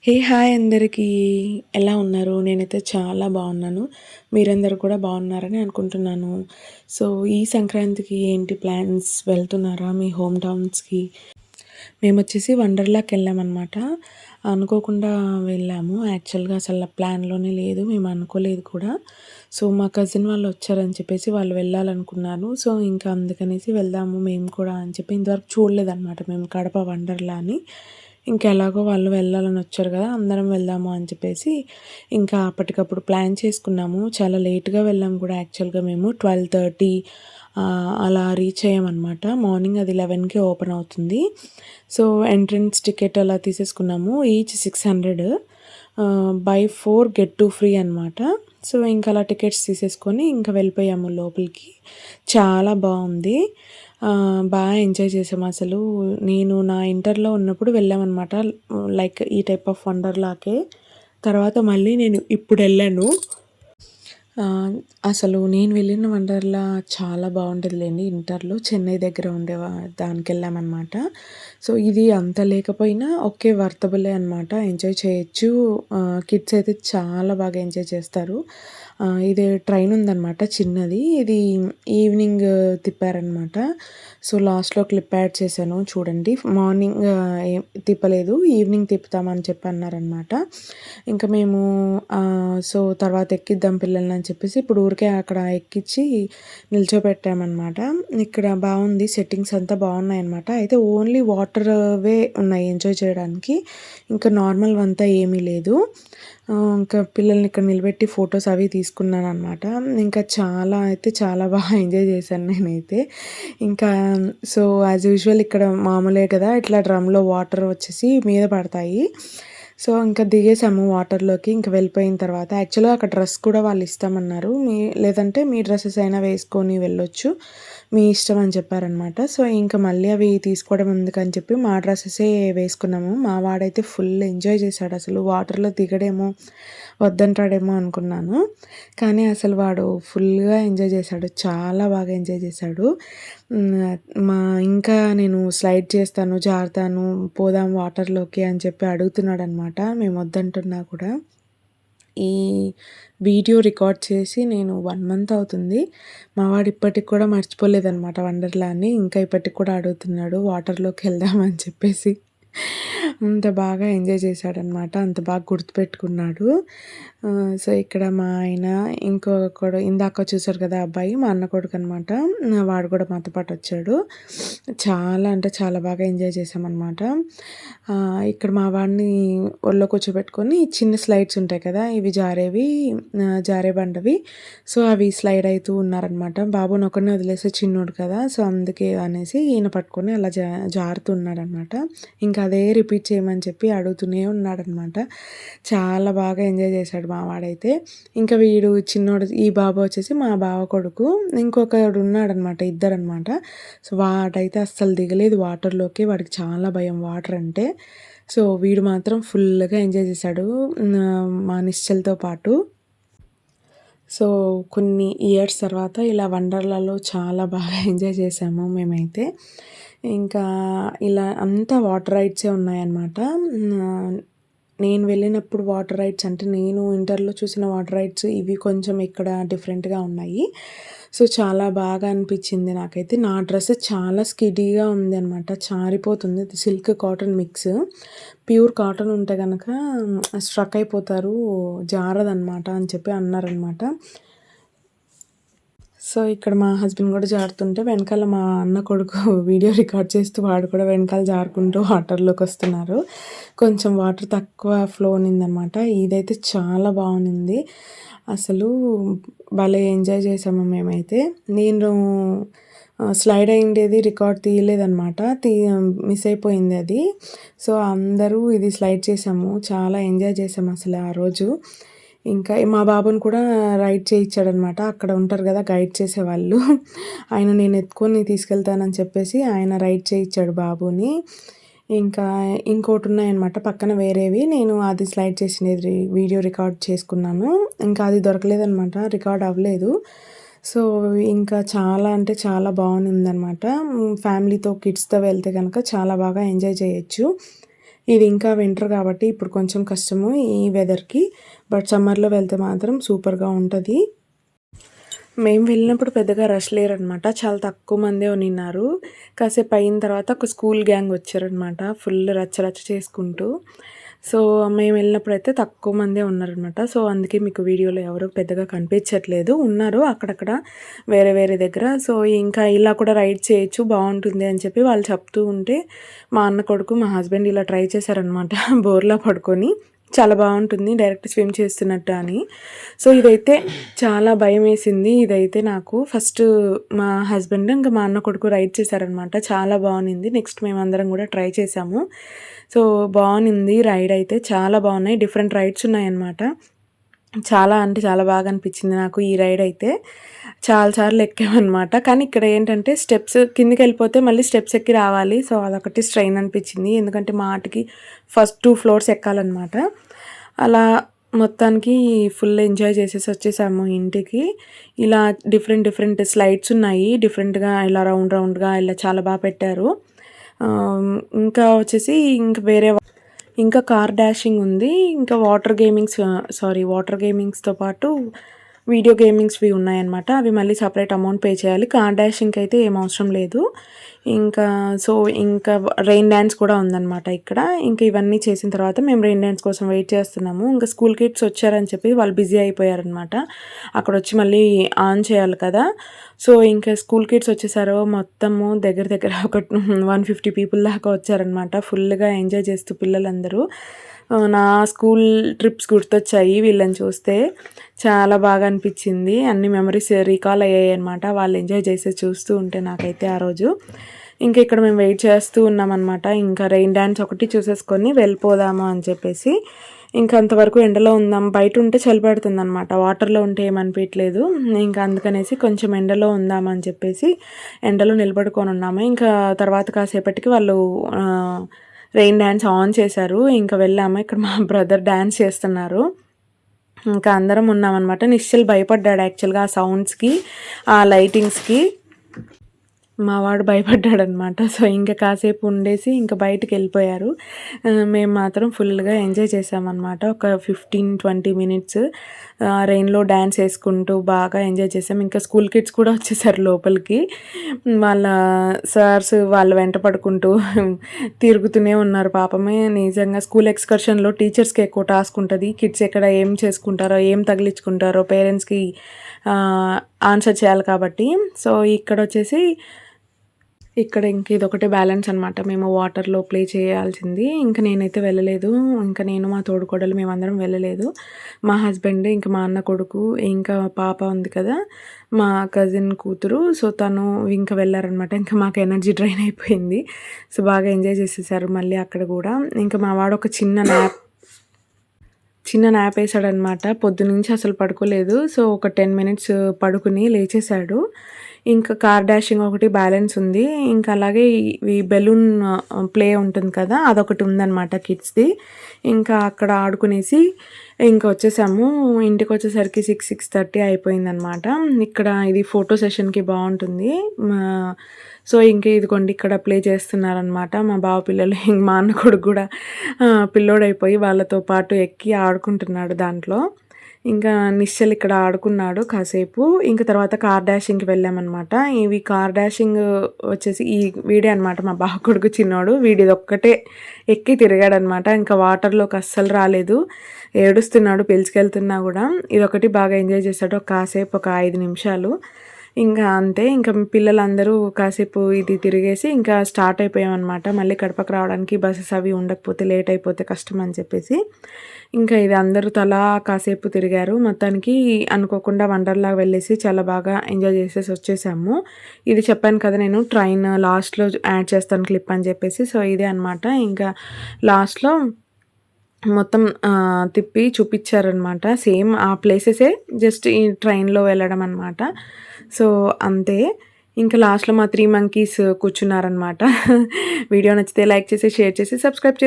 Hi అందరికీ. ఎలా ఉన్నారు? నేనైతే చాలా బాగున్నాను. మీరందరూ కూడా బాగున్నారని అనుకుంటున్నాను. సో, ఈ సంక్రాంతికి ఏంటి ప్లాన్స్? వెళ్తున్నారా మీ హోమ్ టౌన్స్‌కి? మేమొచ్చేసి వండర్‌లాకెళ్ళామనమాట. అనుకోకుండా వెళ్ళాము. యాక్చువల్‌గా అసల ప్లాన్‌లోనే లేదు. మేము అనుకోలేదు కూడా. సో, మా కజిన్ వాళ్ళు వచ్చారని చెప్పేసి వాళ్ళు వెళ్ళాలనుకున్నారు. సో, ఇంకా అందుకనేసి వెళ్దాము మేము కూడా అని చెప్పి ఇంతవరకు చూడలేదనమాట మేము కడప వండర్‌లాని. ఇంకా ఎలాగో వాళ్ళు వెళ్ళాలని వచ్చారు కదా! అందరం వెళ్దాము అని చెప్పేసి ఇంకా అప్పటికప్పుడు ప్లాన్ చేసుకున్నాము. చాలా లేట్‌గా వెళ్ళాము కూడా యాక్చువల్‌గా మేము 12:30 అలా రీచ్ అయ్యామనమాట. మార్నింగ్ అది 11కే ఓపెన్ అవుతుంది. సో, ఎంట్రన్స్ టికెట్ అలా తీసేసుకున్నాము. ఈచ్ 600 బై 4 గెట్ 2 ఫ్రీ అనమాట. సో, ఇంకా అలా టికెట్స్ తీసేసుకొని ఇంకా వెళ్ళిపోయాము లోపలికి. చాలా బావుంది. ఎంజాయ్ చేసాము అసలు. నేను నా ఇంటర్‌లో ఉన్నప్పుడు వెళ్ళామనమాట. లైక్ ఈ టైప్ ఆఫ్ వండర్‌లాకే. తర్వాత మళ్ళీ నేను ఇప్పుడెళ్ళాను. అసలు నేను వెళ్ళిన వండర్‌లా చాలా బావుంటదిలెండి ఇంటర్‌లో. చెన్నై దగ్గర దానికెళ్ళామనమాట. సో, ఇది అంత లేకపోయినా ఓకే. వర్తబులే అనమాట. ఎంజాయ్ చేయొచ్చు. కిడ్స్ అయితే చాలా బాగా ఎంజాయ్ చేస్తారు. ఇది ట్రైన్ ఉందనమాట చిన్నది. ఇది ఈవినింగ్ తిప్పారనమాట. సో, లాస్ట్‌లో క్లిప్ యాడ్ చేశాను చూడండి. మార్నింగ్ ఏం తిప్పలేదు. ఈవినింగ్ తిప్పుతామని చెప్పి అన్నారనమాట. ఇంకా మేము సో, తర్వాత ఎక్కిద్దాం పిల్లల్ని అని చెప్పేసి ఇప్పుడు ఊరికే అక్కడ ఎక్కిచ్చి నిల్చోబెట్టామనమాట. ఇక్కడ బావుంది. సెట్టింగ్స్ అంతా బావున్నాయనమాట. అయితే ఓన్లీ వాటర్‌వే ఉన్నాయి ఎంజాయ్ చేయడానికి. ఇంకా నార్మల్‌వంతా ఏమీ లేదు. ఇంకా పిల్లల్ని ఇక్కడ నిలబెట్టి ఫోటోస్ అవి తీసుకున్నాననమాట. ఇంకా చాలా అయితే చాలా బాగా ఎంజాయ్ చేశాను నేనైతే. ఇంకా సో, యాజ్ యూజువల్ ఇక్కడ మామూలే కదా! ఇట్లా డ్రమ్‌లో వాటర్ వచ్చేసి మీద పడతాయి. సో, ఇంకా దిగేసాము వాటర్‌లోకి. ఇంక వెళ్ళిపోయిన తర్వాత యాక్చువల్‌గా అక్కడ డ్రెస్ కూడా వాళ్ళు ఇస్తామన్నారు. లేదంటే మీ డ్రెసెస్ అయినా వేసుకొని వెళ్ళొచ్చు. మీ ఇష్టం అని చెప్పారనమాట. సో, ఇంక మళ్ళీ అవి తీసుకోవడం ఎందుకని చెప్పి మా డ్రెసెసే వేసుకున్నాము. మా వాడైతే ఫుల్ ఎంజాయ్ చేశాడసలు. వాటర్‌లో దిగడేమో, వద్దంటాడేమో అనుకున్నాను. కానీ అసలు వాడు ఫుల్‌గా ఎంజాయ్ చేశాడు. చాలా బాగా ఎంజాయ్ చేశాడు. హ్మ్. ఇంకా నేను స్లైడ్ చేస్తాను, జారుతాను, పోదాం వాటర్‌లోకి అని చెప్పి అడుగుతున్నాడనమాట. మేము వద్దంటున్నా కూడా. ఈ వీడియో రికార్డ్ చేసి నేను 1 మంత్ అవుతుంది. మా వాడు ఇప్పటికి కూడా మర్చిపోలేదనమాట వండర్‌లాని. ఇంకా ఇప్పటికి కూడా అడుగుతున్నాడు వాటర్‌లోకి వెళ్దామని చెప్పేసి. అంత బాగా ఎంజాయ్ చేశాడనమాట. అంత బాగా గుర్తుపెట్టుకున్నాడు. సో, ఇక్కడ మా ఆయన ఇంకొకడు ఇందాక చూసారు కదా అబ్బాయి మా అన్న కొడుకనమాట. వాడు కూడా మాతో పాటు వచ్చాడు. చాలా అంటే చాలా బాగా ఎంజాయ్ చేశామనమాట. ఇక్కడ మా వాడిని ఒళ్ళో కూర్చోబెట్టుకొని చిన్న స్లైడ్స్ ఉంటాయి కదా! ఇవి జారే బండవి. సో, అవి స్లైడ్ అయితూ ఉన్నారనమాట. బాబుని ఒకడినే వదిలేస్తే చిన్నోడు కదా! సో, అందుకే అనేసి ఈయన పట్టుకొని అలా జారుతూ ఉన్నాడనమాట. ఇంకా అదే రిపీట్ చేయమని చెప్పి అడుగుతూనే ఉన్నాడనమాట. చాలా బాగా ఎంజాయ్ చేశాడు మా వాడైతే. ఇంకా వీడు చిన్నోడు ఈ బాబు వచ్చేసి మా బావ కొడుకు. ఇంకొకడు ఉన్నాడనమాట. ఇద్దరనమాట. సో, వాడైతే అస్సలు దిగలేదు వాటర్‌లోకి. వాడికి చాలా భయం వాటర్ అంటే. సో, వీడు మాత్రం ఫుల్‌గా ఎంజాయ్ చేశాడు. మా నిశ్చల్‌తో పాటు. సో, కొన్ని ఇయర్స్ తర్వాత ఇలా వండర్‌లాలో చాలా బాగా ఎంజాయ్ చేశాము మేమైతే. ఇంకా ఇలా అంతా వాటర్ రైడ్సే ఉన్నాయన్నమాట. నేను వెళ్ళినప్పుడు వాటర్ రైడ్స్ అంటే నేను ఇంటర్‌లో చూసిన వాటర్ రైడ్స్ ఇవి కొంచెం ఇక్కడ డిఫరెంట్‌గా ఉన్నాయి. సో, చాలా బాగా అనిపించింది నాకైతే. నా డ్రెస్ చాలా స్కిడీగా ఉందనమాట. జారిపోతుంది. అది silk cotton mix. Pure cotton ఉంటే గనక స్ట్రక్ అయిపోతారు. జారదనమాట అని చెప్పి అన్నారనమాట. సో, ఇక్కడ మా హస్బెండ్ కూడా జారుతుంటే వెనకాల మా అన్న కొడుకు వీడియో రికార్డ్ చేస్తూ వాడు కూడా వెనకాల జారుకుంటూ వాటర్‌లోకొస్తున్నారు. కొంచెం వాటర్ తక్కువ ఫ్లో ఉన్నిందనమాట. ఇదైతే చాలా బావునింది. అసలు భలే ఎంజాయ్ చేసాము మేమైతే. నేను స్లైడ్ అయ్యుండేది రికార్డ్ తీయలేదనమాట. మిస్ అయిపోయింది అది. సో, అందరూ ఇది స్లైడ్ చేసాము. చాలా ఎంజాయ్ చేసాము అసలు ఆ రోజు. ఇంకా మా బాబుని కూడా రైడ్ చేయిచ్చాడనమాట. అక్కడ ఉంటారు కదా గైడ్ చేసేవాళ్ళు. ఆయన నేను ఎత్తుకొని తీసుకెళ్తానని చెప్పేసి ఆయన రైడ్ చేయిచ్చాడు బాబుని. ఇంకా ఇంకోటున్నాయనమాట పక్కన వేరేవి. నేను అది స్లైడ్ చేసినది వీడియో రికార్డ్ చేసుకున్నాను. ఇంకా అది దొరకలేదనమాట. రికార్డ్ అవ్వలేదు. సో, ఇంకా చాలా అంటే చాలా బావునిందనమాట. ఫ్యామిలీతో, కిడ్స్‌తో వెళ్తే గనక చాలా బాగా ఎంజాయ్ చేయొచ్చు. ఇది ఇంకా వింటర్ కాబట్టి ఇప్పుడు కొంచెం కష్టము ఈ వెదర్‌కి. బట్ సమ్మర్‌లో వెళ్తే మాత్రం సూపర్‌గా ఉంటది. మేము వెళ్ళినప్పుడు పెద్దగా రష్ లేరనమాట. చాలా తక్కువ మందే ఉన్నిన్నారు. కాసేపు అయిన తర్వాత ఒక స్కూల్ గ్యాంగ్ వచ్చారనమాట. ఫుల్ రచ్చ రచ్చ చేసుకుంటూ. సో, మేము వెళ్ళినప్పుడైతే తక్కువ మందే ఉన్నారనమాట. సో, అందుకే మీకు వీడియోలో ఎవరు పెద్దగా కనిపించట్లేదు. ఉన్నారు అక్కడక్కడ వేరే వేరే దగ్గర. సో, ఇంకా ఇలా కూడా రైడ్ చేయొచ్చు బావుంటుంది అని చెప్పి వాళ్ళు చెప్తూ ఉంటే, మా అన్న కొడుకు, మా హస్బెండ్ ఇలా ట్రై చేశారనమాట బోర్లా పడుకొని. చాలా బావుంటుంది డైరెక్ట్ స్విమ్ చేస్తున్నట్టు అని. సో, ఇదైతే చాలా భయమేసింది. ఇదైతే నాకు ఫస్ట్ మా హస్బెండ్, ఇంకా మా అన్న కొడుకు రైడ్ చేశారనమాట. చాలా బావునింది. నెక్స్ట్ మేమందరం గూడా ట్రై చేశాము. సో, బావునింది రైడ్ అయితే. చాలా బావున్నాయి. డిఫరెంట్ రైడ్స్ ఉన్నాయన్నమాట. చాలా అంటే చాలా బాగా అనిపించింది నాకు ఈ రైడ్ అయితే. చాలా సార్లు ఎక్కామనమాట. కానీ ఇక్కడ ఏంటంటే స్టెప్స్ కిందకెళ్ళిపోతే మళ్ళీ స్టెప్స్ ఎక్కి రావాలి. సో, అదొకటి స్ట్రెయిన్ అనిపించింది. ఎందుకంటే మాటికి ఫస్ట్ 2 ఫ్లోర్స్ ఎక్కాలనమాట. అలా మొత్తానికి ఫుల్ ఎంజాయ్ చేసేసి వచ్చేసాము ఇంటికి. ఇలా డిఫరెంట్ డిఫరెంట్ స్లైడ్స్ ఉన్నాయి. డిఫరెంట్‌గా ఇలా రౌండ్ రౌండ్‌గా ఇలా చాలా పెట్టారు. ఇంకా వచ్చేసి ఇంకా కార్ డాషింగ్ ఉంది. ఇంకా వాటర్ గేమింగ్స్‌తో పాటు వీడియో గేమింగ్స్‌వి ఉన్నాయన్నమాట. అవి మళ్ళీ సెపరేట్ అమౌంట్ పే చేయాలి. కార్ డాషింగ్‌కి అయితే ఏం అవసరం లేదు. ఇంకా ఇంకా రెయిన్ డాన్స్ కూడా ఉందన్నమాట ఇక్కడ. ఇంకా ఇవన్నీ చేసిన తర్వాత మేము రెయిన్ డాన్స్ కోసం వెయిట్ చేస్తున్నాము. ఇంకా స్కూల్ కిడ్స్ వచ్చారని చెప్పి వాళ్ళు బిజీ అయిపోయారనమాట. అక్కడొచ్చి మళ్ళీ ఆన్ చేయాలి కదా! సో, ఇంకా స్కూల్ కిడ్స్ వచ్చేసారు. మొత్తము దగ్గర దగ్గర ఒక 150 పీపుల్ దాకా వచ్చారనమాట. ఫుల్‌గా ఎంజాయ్ చేస్తూ పిల్లలందరూ. నా స్కూల్ ట్రిప్స్ గుర్తొచ్చాయి వీళ్ళని చూస్తే. చాలా బాగా అనిపించింది. అన్ని మెమరీస్ రీకాల్ అయ్యాయన్నమాట. వాళ్ళు ఎంజాయ్ చేసేది చూస్తూ ఉంటే నాకైతే ఆ రోజు. ఇంకా ఇక్కడ మేము వెయిట్ చేస్తూ ఉన్నామన్నమాట. ఇంకా రెయిన్ డాన్స్ ఒకటి చూసేసుకొని వెళ్ళిపోదాము అని చెప్పేసి. ఇంకా అంతవరకు ఎండలో ఉందాం. బయట ఉంటే చలి పెడుతుందనమాట. వాటర్‌లో ఉంటే ఏమనిపియట్లేదు. ఇంకా అందుకనేసి కొంచెం ఎండలో ఉందామని చెప్పేసి ఎండలో నిలబడుకొని ఉన్నాము. ఇంకా తర్వాత కాసేపటికి వాళ్ళు రెయిన్ డాన్స్ ఆన్ చేశారు. ఇంకా వెళ్ళాము. ఇక్కడ మా బ్రదర్ డాన్స్ చేస్తున్నారు. ఇంకా అందరం ఉన్నామన్నమాట. నిశ్చల్ భయపడ్డాడు యాక్చువల్‌గా ఆ సౌండ్స్‌కి, ఆ లైటింగ్స్‌కి. మా వాడు భయపడ్డాడనమాట. సో, ఇంక కాసేపు ఉండేసి ఇంక బయటికెళ్ళిపోయారు. మేము మాత్రం ఫుల్‌గా ఎంజాయ్ చేశామనమాట. ఒక 15-20 మినిట్స్ రెయిన్‌లో డాన్స్ ఏసుకుంటూ బాగా ఎంజాయ్ చేసాం. ఇంకా స్కూల్ కిడ్స్ కూడా వచ్చేసారు లోపలికి. వాళ్ళ సార్స్ వాళ్ళ వెంట పడుకుంటూ తిరుగుతూనే ఉన్నారు పాపమే. నిజంగా స్కూల్ ఎక్స్‌కర్షన్‌లో టీచర్స్‌కి ఎక్కువ టాస్క్ ఉంటది. కిడ్స్ ఎక్కడ ఏం చేసుకుంటారో, ఏం తగిలించుకుంటారో పేరెంట్స్‌కి ఆన్సర్ చేయాలి కాబట్టి. సో, ఇక్కడ ఇంక ఇదొకటే బ్యాలెన్స్ అనమాట. మేము వాటర్‌లో ప్లే చేయాల్సింది. ఇంక నేనైతే వెళ్ళలేదు. ఇంకా నేను, మా తోడికోడలు మేమందరం వెళ్ళలేదు. మా హస్బెండ్, ఇంకా మా అన్న కొడుకు, ఇంకా పాప ఉంది కదా! మా కజిన్ కూతురు. సో, తను ఇంకా వెళ్లారనమాట. ఇంకా మాకు ఎనర్జీ డ్రైన్ అయిపోయింది. సో, బాగా ఎంజాయ్ చేసేసారు మళ్ళీ అక్కడ గూడా. ఇంకా మా వాడు ఒక చిన్న న్యాప్ ఏసాడనమాట. పొద్దునుంచి అసలు పడుకోలేదు. సో, ఒక 10 మినిట్స్ పడుకుని లేచేశాడు. ఇంకా కార్ డాషింగ్ ఒకటి బ్యాలెన్స్ ఉంది. ఇంకా అలాగే ఈ బెలూన్ ప్లే ఉంటుంది కదా! అదొకటి ఉందనమాట కిడ్స్‌ది. ఇంకా అక్కడ ఆడుకునేసి ఇంక వచ్చేసాము. ఇంటికొచ్చేసరికి 6:30 అయిపోయిందనమాట. ఇక్కడ ఇది ఫోటో సెషన్‌కి బావుంటుంది. సో, ఇంక ఇదిగోండి ఇక్కడ ప్లే చేస్తున్నారనమాట మా బావ పిల్లలు. మా అన్న కొడుకు గూడా పిల్లోడైపోయి వాళ్ళతో పాటు ఎక్కి ఆడుకుంటున్నాడు దాంట్లో. ఇంకా నిశ్చల్ ఇక్కడ ఆడుకున్నాడు కాసేపు. ఇంక తర్వాత కార్ డాషింగ్‌కి వెళ్ళామనమాట. ఇవి కార్ డాషింగ్ వచ్చేసి వీడే అనమాట మా బావ కొడుకు చిన్నోడు. వీడిదొక్కటే ఎక్కి తిరిగాడనమాట. ఇంకా వాటర్‌లోకి అస్సలు రాలేదు. ఏడుస్తున్నాడు పిలుచుకెళ్తున్నా గూడా. ఇదొకటి బాగా ఎంజాయ్ చేశాడు. కాసేపు ఒక 5 నిమిషాలు. ఇంకా అంతే. ఇంకా పిల్లలందరూ కాసేపు ఇది తిరిగేసి ఇంకా స్టార్ట్ అయిపోయామనమాట. మళ్ళీ కడపకు రావడానికి బసెస్ అవి ఉండకపోతే లేట్ అయిపోతే కష్టం అని చెప్పేసి. ఇంకా ఇది అందరూ తలా కాసేపు తిరిగారు. మొత్తానికి అనుకోకుండా వండర్‌లా వెళ్ళేసి చాలా బాగా ఎంజాయ్ చేసేసి వచ్చేసాము. ఇది చెప్పాను కదా నేను ట్రైన్ లాస్ట్‌లో యాడ్ చేస్తాను క్లిప్ అని చెప్పేసి. సో, ఇదే అనమాట. ఇంకా లాస్ట్‌లో మొత్తం తిప్పి చూపిచ్చారనమాట. సేమ్ ఆ ప్లేసెసే జస్ట్ ఈ ట్రైన్‌లో వెళ్ళడం అనమాట. సో, అంతే. ఇంకా లాస్ట్‌లో మా 3 మంకీస్ కూర్చున్నారనమాట. వీడియో నచ్చితే లైక్ చేసి, షేర్ చేసి, సబ్స్క్రైబ్